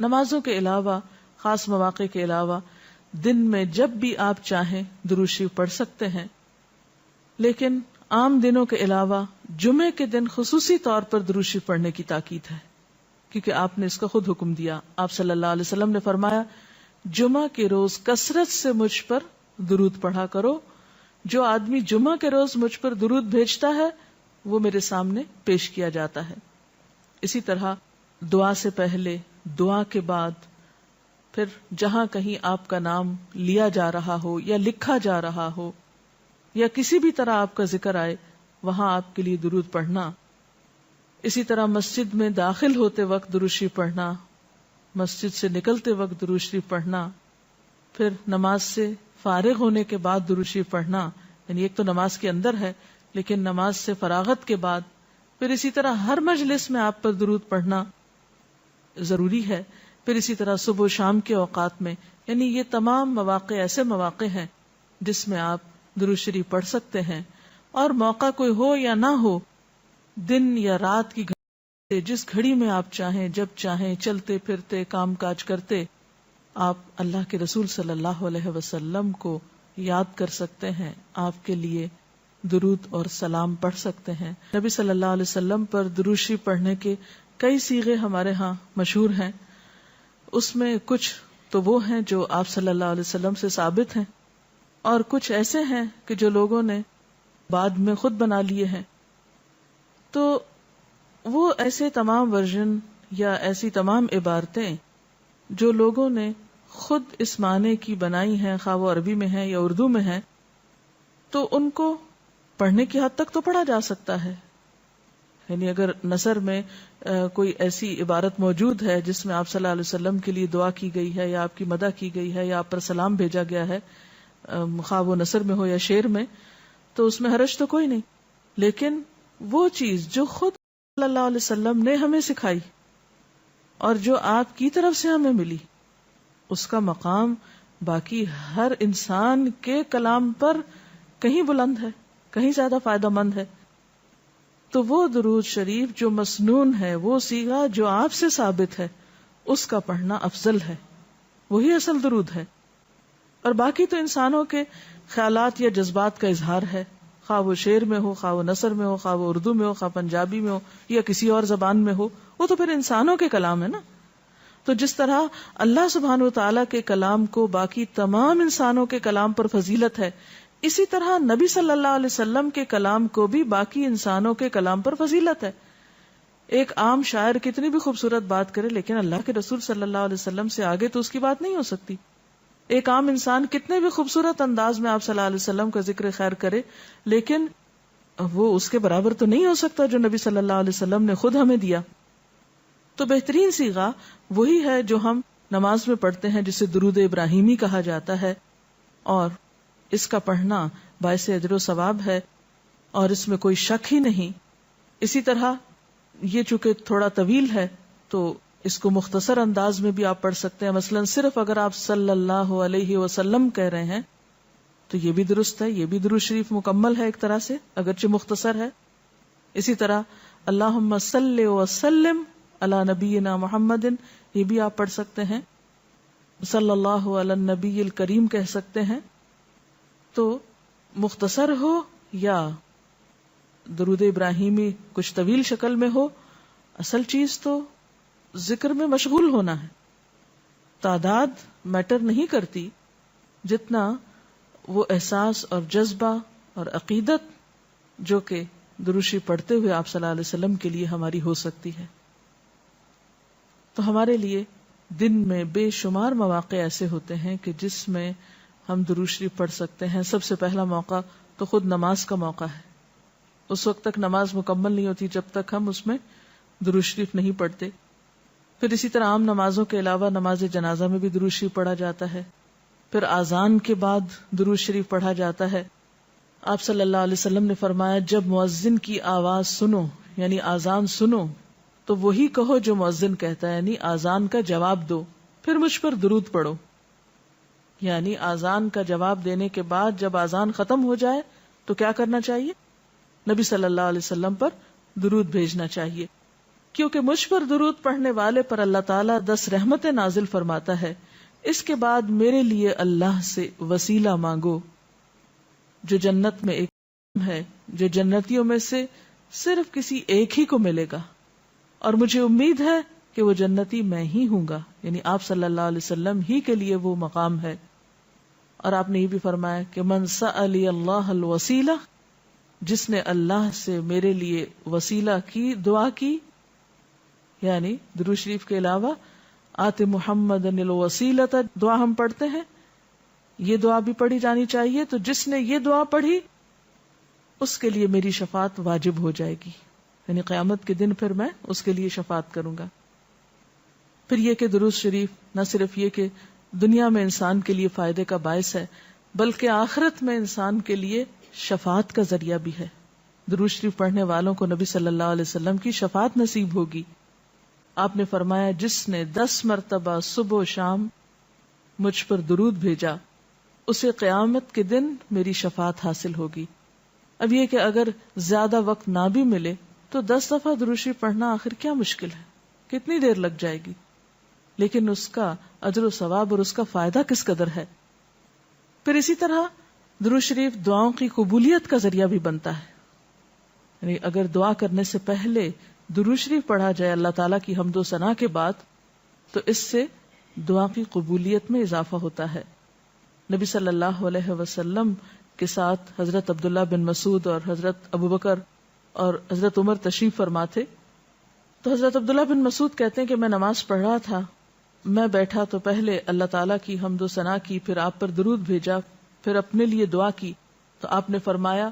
نمازوں کے علاوہ، خاص مواقع کے علاوہ دن میں جب بھی آپ چاہیں درود شریف پڑھ سکتے ہیں، لیکن عام دنوں کے علاوہ جمعے کے دن خصوصی طور پر درود شریف پڑھنے کی تاکید ہے، کیونکہ آپ نے اس کا خود حکم دیا. آپ صلی اللہ علیہ وسلم نے فرمایا جمعہ کے روز کثرت سے مجھ پر درود پڑھا کرو، جو آدمی جمعہ کے روز مجھ پر درود بھیجتا ہے وہ میرے سامنے پیش کیا جاتا ہے. اسی طرح دعا سے پہلے، دعا کے بعد، پھر جہاں کہیں آپ کا نام لیا جا رہا ہو یا لکھا جا رہا ہو یا کسی بھی طرح آپ کا ذکر آئے وہاں آپ کے لیے درود پڑھنا. اسی طرح مسجد میں داخل ہوتے وقت درود شریف پڑھنا، مسجد سے نکلتے وقت درود شریف پڑھنا، پھر نماز سے فارغ ہونے کے بعد درود شریف پڑھنا، یعنی ایک تو نماز کے اندر ہے لیکن نماز سے فراغت کے بعد، پھر اسی طرح ہر مجلس میں آپ پر درود پڑھنا ضروری ہے. پھر اسی طرح صبح و شام کے اوقات میں، یعنی یہ تمام مواقع ایسے مواقع ہیں جس میں آپ درود شریف پڑھ سکتے ہیں. اور موقع کوئی ہو یا نہ ہو، دن یا رات کی گھڑی، جس گھڑی میں آپ چاہیں، جب چاہیں، چلتے پھرتے کام کاج کرتے، آپ اللہ کے رسول صلی اللہ علیہ وسلم کو یاد کر سکتے ہیں، آپ کے لیے درود اور سلام پڑھ سکتے ہیں. نبی صلی اللہ علیہ وسلم پر درود شریف پڑھنے کے کئی صیغے ہمارے ہاں مشہور ہیں. اس میں کچھ تو وہ ہیں جو آپ صلی اللہ علیہ وسلم سے ثابت ہیں، اور کچھ ایسے ہیں کہ جو لوگوں نے بعد میں خود بنا لیے ہیں. تو وہ ایسے تمام ورژن یا ایسی تمام عبارتیں جو لوگوں نے خود اس معنی کی بنائی ہیں، خواہ وہ عربی میں ہیں یا اردو میں ہیں، تو ان کو پڑھنے کی حد تک تو پڑھا جا سکتا ہے. یعنی اگر نثر میں کوئی ایسی عبارت موجود ہے جس میں آپ صلی اللہ علیہ وسلم کے لیے دعا کی گئی ہے یا آپ کی مدح کی گئی ہے یا آپ پر سلام بھیجا گیا ہے، خواہ وہ نثر میں ہو یا شعر میں، تو اس میں حرج تو کوئی نہیں. لیکن وہ چیز جو خود صلی اللہ علیہ وسلم نے ہمیں سکھائی اور جو آپ کی طرف سے ہمیں ملی، اس کا مقام باقی ہر انسان کے کلام پر کہیں بلند ہے، کہیں زیادہ فائدہ مند ہے. تو وہ درود شریف جو مسنون ہے، وہ صیغہ جو آپ سے ثابت ہے، اس کا پڑھنا افضل ہے، وہی اصل درود ہے. اور باقی تو انسانوں کے خیالات یا جذبات کا اظہار ہے، خواہ وہ شعر میں ہو، خواہ وہ نثر میں ہو، خواہ وہ اردو میں ہو، خواہ پنجابی میں ہو یا کسی اور زبان میں ہو، وہ تو پھر انسانوں کے کلام ہے نا. تو جس طرح اللہ سبحانہ و تعالیٰ کے کلام کو باقی تمام انسانوں کے کلام پر فضیلت ہے، اسی طرح نبی صلی اللہ علیہ وسلم کے کلام کو بھی باقی انسانوں کے کلام پر فضیلت ہے. ایک عام شاعر کتنی بھی خوبصورت بات کرے لیکن اللہ کے رسول صلی اللہ علیہ وسلم سے آگے تو اس کی بات نہیں ہو سکتی. ایک عام انسان کتنے بھی خوبصورت انداز میں آپ صلی اللہ علیہ وسلم کا ذکر خیر کرے لیکن وہ اس کے برابر تو نہیں ہو سکتا جو نبی صلی اللہ علیہ وسلم نے خود ہمیں دیا. تو بہترین صیغہ وہی ہے جو ہم نماز میں پڑھتے ہیں، جسے درود ابراہیمی کہا جاتا ہے، اور اس کا پڑھنا باعث اجر و ثواب ہے اور اس میں کوئی شک ہی نہیں. اسی طرح یہ چونکہ تھوڑا طویل ہے تو اس کو مختصر انداز میں بھی آپ پڑھ سکتے ہیں. مثلا صرف اگر آپ صلی اللہ علیہ وسلم کہہ رہے ہیں تو یہ بھی درست ہے، یہ بھی درود شریف مکمل ہے ایک طرح سے اگرچہ مختصر ہے. اسی طرح اللہم صلی وسلم علی نبینا محمد، یہ بھی آپ پڑھ سکتے ہیں. صلی اللہ علی النبی الکریم کہہ سکتے ہیں. تو مختصر ہو یا درود ابراہیمی کچھ طویل شکل میں ہو، اصل چیز تو ذکر میں مشغول ہونا ہے. تعداد میٹر نہیں کرتی جتنا وہ احساس اور جذبہ اور عقیدت جو کہ درود شریف پڑھتے ہوئے آپ صلی اللہ علیہ وسلم کے لیے ہماری ہو سکتی ہے. تو ہمارے لیے دن میں بے شمار مواقع ایسے ہوتے ہیں کہ جس میں ہم درود شریف پڑھ سکتے ہیں. سب سے پہلا موقع تو خود نماز کا موقع ہے. اس وقت تک نماز مکمل نہیں ہوتی جب تک ہم اس میں درود شریف نہیں پڑھتے. پھر اسی طرح عام نمازوں کے علاوہ نماز جنازہ میں بھی درود شریف پڑھا جاتا ہے. پھر اذان کے بعد درود شریف پڑھا جاتا ہے. آپ صلی اللہ علیہ وسلم نے فرمایا جب مؤذن کی آواز سنو یعنی اذان سنو تو وہی کہو جو مؤذن کہتا ہے، یعنی اذان کا جواب دو، پھر مجھ پر درود پڑھو. یعنی اذان کا جواب دینے کے بعد جب اذان ختم ہو جائے تو کیا کرنا چاہیے؟ نبی صلی اللہ علیہ وسلم پر درود بھیجنا چاہیے. کیونکہ مجھ پر درود پڑھنے والے پر اللہ تعالیٰ 10 رحمتیں نازل فرماتا ہے. اس کے بعد میرے لیے اللہ سے وسیلہ مانگو جو جنت میں ایک ہے، جو جنتیوں میں سے صرف کسی ایک ہی کو ملے گا، اور مجھے امید ہے کہ وہ جنتی میں ہی ہوں گا، یعنی آپ صلی اللہ علیہ وسلم ہی کے لیے وہ مقام ہے. اور آپ نے یہ بھی فرمایا کہ من سألی اللہ الوسیلہ، جس نے اللہ سے میرے لیے وسیلہ کی دعا کی، یعنی درود شریف کے علاوہ آت محمد الوسیلۃ دعا ہم پڑھتے ہیں، یہ دعا بھی پڑھی جانی چاہیے. تو جس نے یہ دعا پڑھی اس کے لیے میری شفاعت واجب ہو جائے گی، یعنی قیامت کے دن پھر میں اس کے لیے شفاعت کروں گا. پھر یہ کہ درود شریف نہ صرف یہ کہ دنیا میں انسان کے لیے فائدے کا باعث ہے، بلکہ آخرت میں انسان کے لیے شفاعت کا ذریعہ بھی ہے. درود شریف پڑھنے والوں کو نبی صلی اللہ علیہ وسلم کی شفاعت نصیب ہوگی. آپ نے فرمایا جس نے 10 مرتبہ صبح و شام مجھ پر درود بھیجا اسے قیامت کے دن میری شفاعت حاصل ہوگی. اب یہ کہ اگر زیادہ وقت نہ بھی ملے تو 10 دفعہ درود شریف پڑھنا آخر کیا مشکل ہے، کتنی دیر لگ جائے گی، لیکن اس کا اجر و ثواب اور اس کا فائدہ کس قدر ہے. پھر اسی طرح درود شریف دعاؤں کی قبولیت کا ذریعہ بھی بنتا ہے، یعنی اگر دعا کرنے سے پہلے درود شریف پڑھا جائے اللہ تعالیٰ کی حمد و ثنا کے بعد تو اس سے دعا کی قبولیت میں اضافہ ہوتا ہے. نبی صلی اللہ علیہ وسلم کے ساتھ حضرت عبداللہ بن مسعود اور حضرت ابوبکر اور حضرت عمر تشریف فرما تھے. تو حضرت عبداللہ بن مسعود کہتے ہیں کہ میں نماز پڑھ رہا تھا، میں بیٹھا تو پہلے اللہ تعالیٰ کی حمد و ثنا کی، پھر آپ پر درود بھیجا، پھر اپنے لیے دعا کی. تو آپ نے فرمایا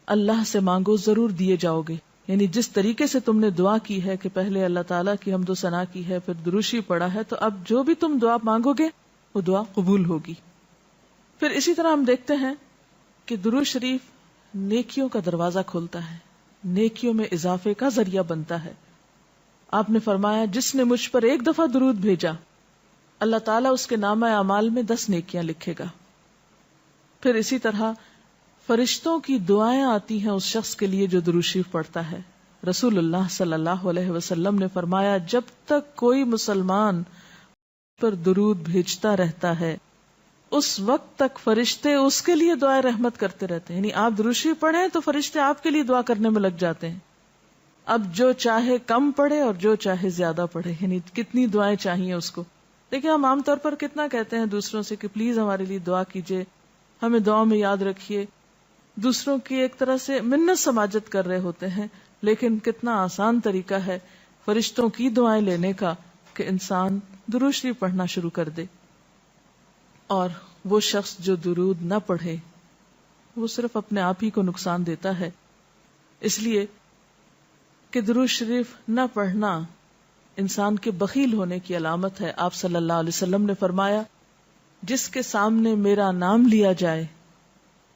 اللہ سے مانگو ضرور دیے جاؤ گے، یعنی جس طریقے سے تم نے دعا کی ہے کہ پہلے اللہ تعالیٰ کی حمد و ثنا کی ہے، پھر درود شریف پڑھا ہے، تو اب جو بھی تم دعا مانگو گے وہ دعا قبول ہوگی. پھر اسی طرح ہم دیکھتے ہیں کہ درود شریف نیکیوں کا دروازہ کھولتا ہے، نیکیوں میں اضافے کا ذریعہ بنتا ہے. آپ نے فرمایا جس نے مجھ پر ایک دفعہ درود بھیجا اللہ تعالیٰ اس کے نامہ اعمال میں 10 نیکیاں لکھے گا. پھر اسی طرح فرشتوں کی دعائیں آتی ہیں اس شخص کے لیے جو درود شریف پڑھتا ہے. رسول اللہ صلی اللہ علیہ وسلم نے فرمایا جب تک کوئی مسلمان پر درود بھیجتا رہتا ہے اس وقت تک فرشتے اس کے لیے دعائیں رحمت کرتے رہتے ہیں. یعنی آپ درود شریف پڑھیں تو فرشتے آپ کے لیے دعا کرنے میں لگ جاتے ہیں. اب جو چاہے کم پڑھے اور جو چاہے زیادہ پڑھے، یعنی کتنی دعائیں چاہیے اس کو. دیکھیں ہم عام طور پر کتنا کہتے ہیں دوسروں سے کہ پلیز ہمارے لیے دعا کیجئے، ہمیں دعا میں یاد رکھیے، دوسروں کی ایک طرح سے منت سماجت کر رہے ہوتے ہیں. لیکن کتنا آسان طریقہ ہے فرشتوں کی دعائیں لینے کا کہ انسان درود شریف پڑھنا شروع کر دے. اور وہ شخص جو درود نہ پڑھے وہ صرف اپنے آپ ہی کو نقصان دیتا ہے، اس لیے کہ درود شریف نہ پڑھنا انسان کے بخیل ہونے کی علامت ہے. آپ صلی اللہ علیہ وسلم نے فرمایا جس کے سامنے میرا نام لیا جائے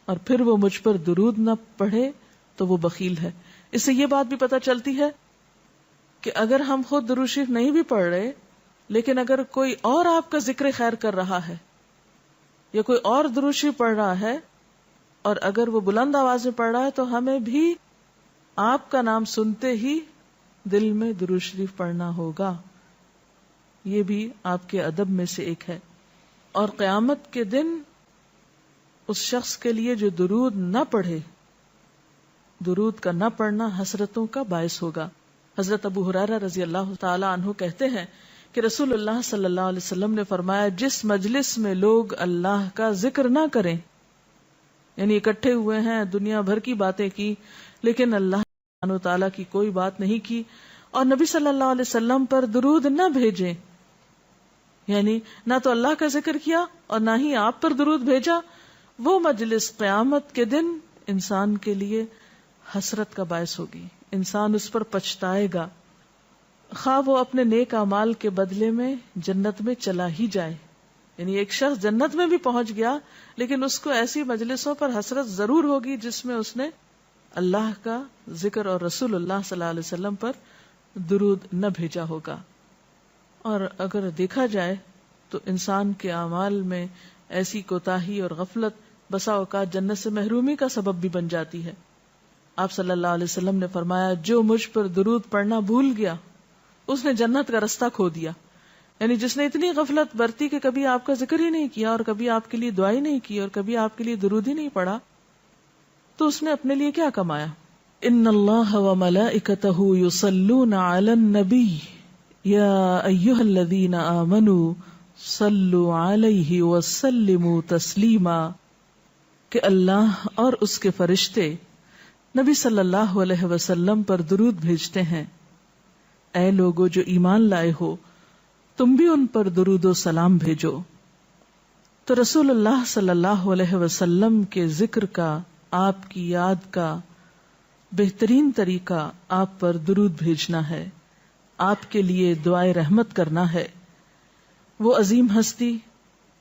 اور پھر وہ مجھ پر درود نہ پڑھے تو وہ بخیل ہے. اس سے یہ بات بھی پتہ چلتی ہے کہ اگر ہم خود درود شریف نہیں بھی پڑھ رہے لیکن اگر کوئی اور آپ کا ذکر خیر کر رہا ہے یا کوئی اور درود شریف پڑھ رہا ہے اور اگر وہ بلند آواز میں پڑھ رہا ہے تو ہمیں بھی آپ کا نام سنتے ہی دل میں درود شریف پڑھنا ہوگا. یہ بھی آپ کے ادب میں سے ایک ہے. اور قیامت کے دن اس شخص کے لیے جو درود نہ پڑھے، درود کا نہ پڑھنا حسرتوں کا باعث ہوگا. حضرت ابو ہریرہ رضی اللہ تعالی عنہ کہتے ہیں کہ رسول اللہ صلی اللہ علیہ وسلم نے فرمایا جس مجلس میں لوگ اللہ کا ذکر نہ کریں، یعنی اکٹھے ہوئے ہیں دنیا بھر کی باتیں کی لیکن اللہ سبحانہ تعالیٰ کی کوئی بات نہیں کی، اور نبی صلی اللہ علیہ وسلم پر درود نہ بھیجیں، یعنی نہ تو اللہ کا ذکر کیا اور نہ ہی آپ پر درود بھیجا، وہ مجلس قیامت کے دن انسان کے لیے حسرت کا باعث ہوگی. انسان اس پر پچھتائے گا، خواہ وہ اپنے نیک اعمال کے بدلے میں جنت میں چلا ہی جائے. یعنی ایک شخص جنت میں بھی پہنچ گیا لیکن اس کو ایسی مجلسوں پر حسرت ضرور ہوگی جس میں اس نے اللہ کا ذکر اور رسول اللہ صلی اللہ علیہ وسلم پر درود نہ بھیجا ہوگا. اور اگر دیکھا جائے تو انسان کے اعمال میں ایسی کوتاہی اور غفلت بسا اوقات جنت سے محرومی کا سبب بھی بن جاتی ہے. آپ صلی اللہ علیہ وسلم نے فرمایا جو مجھ پر درود پڑھنا بھول گیا اس نے جنت کا رستہ کھو دیا. یعنی جس نے اتنی غفلت برتی کہ کبھی آپ کا ذکر ہی نہیں کیا اور کبھی آپ کے لیے دعا ہی نہیں کی اور کبھی آپ کے لیے درود ہی نہیں پڑھا, تو اس نے اپنے لیے کیا کمایا؟ ان اللہ وملائکتہ یصلون علی النبی یا ایھا الذین آمنوا صلوا علیہ وسلموا تسلیما, کہ اللہ اور اس کے فرشتے نبی صلی اللہ علیہ وسلم پر درود بھیجتے ہیں. اے لوگو جو ایمان لائے ہو, تم بھی ان پر درود و سلام بھیجو. تو رسول اللہ صلی اللہ علیہ وسلم کے ذکر کا, آپ کی یاد کا بہترین طریقہ آپ پر درود بھیجنا ہے, آپ کے لیے دعائے رحمت کرنا ہے. وہ عظیم ہستی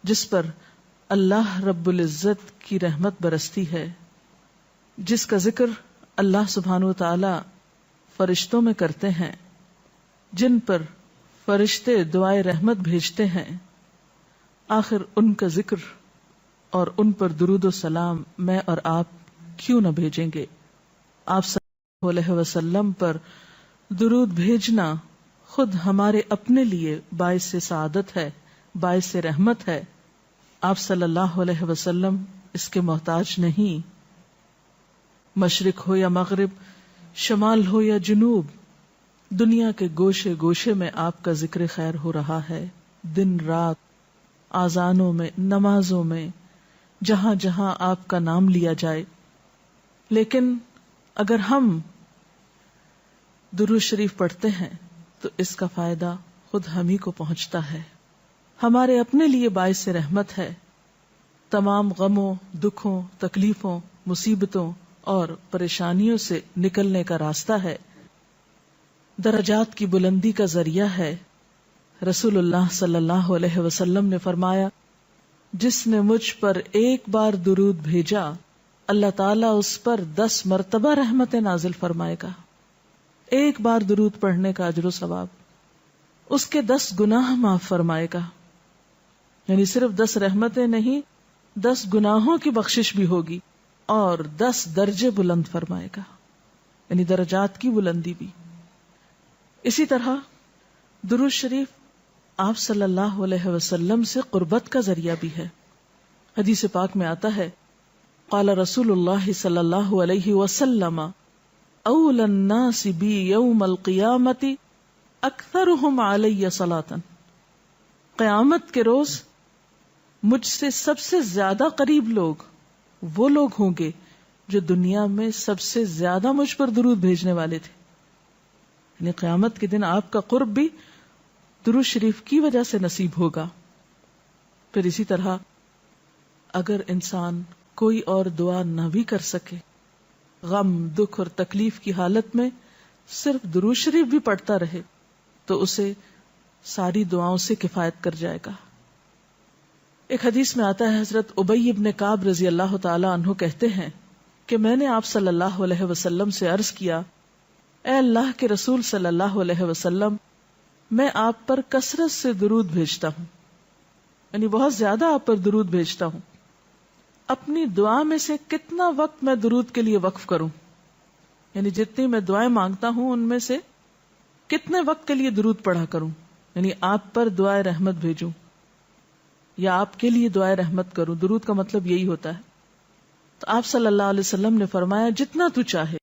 جس پر اللہ رب العزت کی رحمت برستی ہے, جس کا ذکر اللہ سبحانہ و تعالی فرشتوں میں کرتے ہیں, جن پر فرشتے دعائے رحمت بھیجتے ہیں, آخر ان کا ذکر اور ان پر درود و سلام میں اور آپ کیوں نہ بھیجیں گے؟ آپ صلی اللہ علیہ وسلم پر درود بھیجنا خود ہمارے اپنے لیے باعث سعادت ہے, باعث رحمت ہے. آپ صلی اللہ علیہ وسلم اس کے محتاج نہیں. مشرق ہو یا مغرب, شمال ہو یا جنوب, دنیا کے گوشے گوشے میں آپ کا ذکر خیر ہو رہا ہے, دن رات, آذانوں میں, نمازوں میں, جہاں جہاں آپ کا نام لیا جائے. لیکن اگر ہم درود شریف پڑھتے ہیں تو اس کا فائدہ خود ہم ہی کو پہنچتا ہے, ہمارے اپنے لیے باعث رحمت ہے. تمام غموں, دکھوں, تکلیفوں, مصیبتوں اور پریشانیوں سے نکلنے کا راستہ ہے, درجات کی بلندی کا ذریعہ ہے. رسول اللہ صلی اللہ علیہ وسلم نے فرمایا, جس نے مجھ پر ایک بار درود بھیجا اللہ تعالیٰ اس پر 10 مرتبہ رحمت نازل فرمائے گا. ایک بار درود پڑھنے کا اجر و ثواب, اس کے 10 گناہ معاف فرمائے گا. یعنی صرف 10 رحمتیں نہیں, 10 گناہوں کی بخشش بھی ہوگی اور 10 درجے بلند فرمائے گا, یعنی درجات کی بلندی بھی. اسی طرح درود شریف آپ صلی اللہ علیہ وسلم سے قربت کا ذریعہ بھی ہے. حدیث پاک میں آتا ہے, قال رسول اللہ صلی اللہ علیہ وسلم اول الناس بی یوم القیامت اکثرهم علی صلاۃ, قیامت کے روز مجھ سے سب سے زیادہ قریب لوگ وہ لوگ ہوں گے جو دنیا میں سب سے زیادہ مجھ پر درود بھیجنے والے تھے. یعنی قیامت کے دن آپ کا قرب بھی درود شریف کی وجہ سے نصیب ہوگا. پھر اسی طرح اگر انسان کوئی اور دعا نہ بھی کر سکے, غم, دکھ اور تکلیف کی حالت میں صرف درود شریف بھی پڑھتا رہے تو اسے ساری دعاؤں سے کفایت کر جائے گا. ایک حدیث میں آتا ہے, حضرت ابی ابن کعب رضی اللہ تعالی عنہ کہتے ہیں کہ میں نے آپ صلی اللہ علیہ وسلم سے عرض کیا, اے اللہ کے رسول صلی اللہ علیہ وسلم, میں آپ پر کثرت سے درود بھیجتا ہوں, یعنی بہت زیادہ آپ پر درود بھیجتا ہوں, اپنی دعا میں سے کتنا وقت میں درود کے لیے وقف کروں؟ یعنی جتنی میں دعائیں مانگتا ہوں ان میں سے کتنے وقت کے لیے درود پڑھا کروں, یعنی آپ پر دعائے رحمت بھیجوں یا آپ کے لیے دعائے رحمت کروں. درود کا مطلب یہی ہوتا ہے. تو آپ صلی اللہ علیہ وسلم نے فرمایا, جتنا تو چاہے